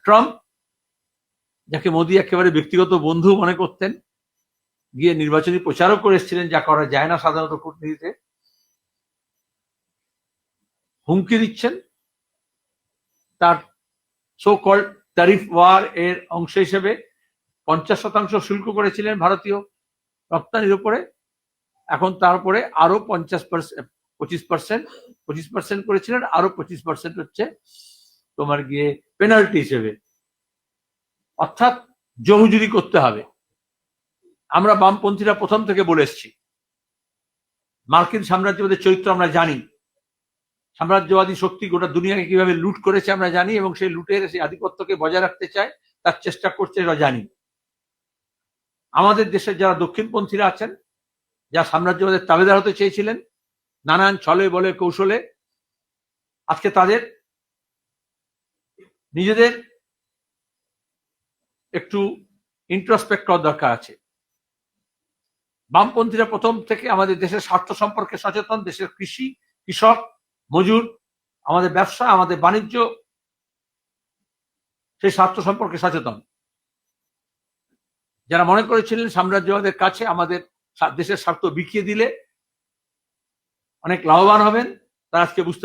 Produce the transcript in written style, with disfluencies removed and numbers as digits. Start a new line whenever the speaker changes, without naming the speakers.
Trump, যাকে মোদী একেবারে ব্যক্তিগত বন্ধু মনে করতেন, গিয়ে নির্বাচনী প্রচারও করে এসেছিলেন, যা করা যায় না সাধারণত কূটনীতিতে, হুমকি দিচ্ছেন। তার সো কল্ড ট্যারিফ ওয়ার এর অংশ হিসেবে 50% শুল্ক করেছিলেন ভারতীয় রপ্তানির উপরে, এখন তারপরে আরো 25% করেছিলেন, আরো 25% হচ্ছে তোমার গিয়ে পেনাল্টি হিসেবে, অর্থাৎ জহুজুরি করতে হবে। আমরা বামপন্থীরা প্রথম থেকে বলে এসছি, মার্কিন সাম্রাজ্যবাদের চরিত্র আমরা জানি, সাম্রাজ্যবাদী শক্তি গোটা দুনিয়াকে কিভাবে লুট করেছে আমরা জানি, এবং সেই লুটের সেই আধিপত্যকে বজায় রাখতে চায়, তার চেষ্টা করছে এটা জানি। আমাদের দেশের যারা দক্ষিণপন্থীরা আছেন, যারা সাম্রাজ্যবাদের তাবেদার হতে চেয়েছিলেন নানান ছলে বলে কৌশলে, আজকে তাদের নিজেদের একটু ইন্ট্রোস্পেক্ট করার দরকার আছে। বামপন্থীরা প্রথম থেকে আমাদের দেশের স্বার্থ সম্পর্কে সচেতন, দেশের কৃষি, কৃষক, মজুর, আমাদের ব্যবসা, আমাদের বাণিজ্য, সেই স্বার্থ সম্পর্কে সচেতন। যারা মনে করেছিলেন সাম্রাজ্যবাদের কাছে আমাদের দেশের স্বার্থ বিকিয়ে দিলে অনেক লাভবান হবেন, তারা আজকে বুঝতে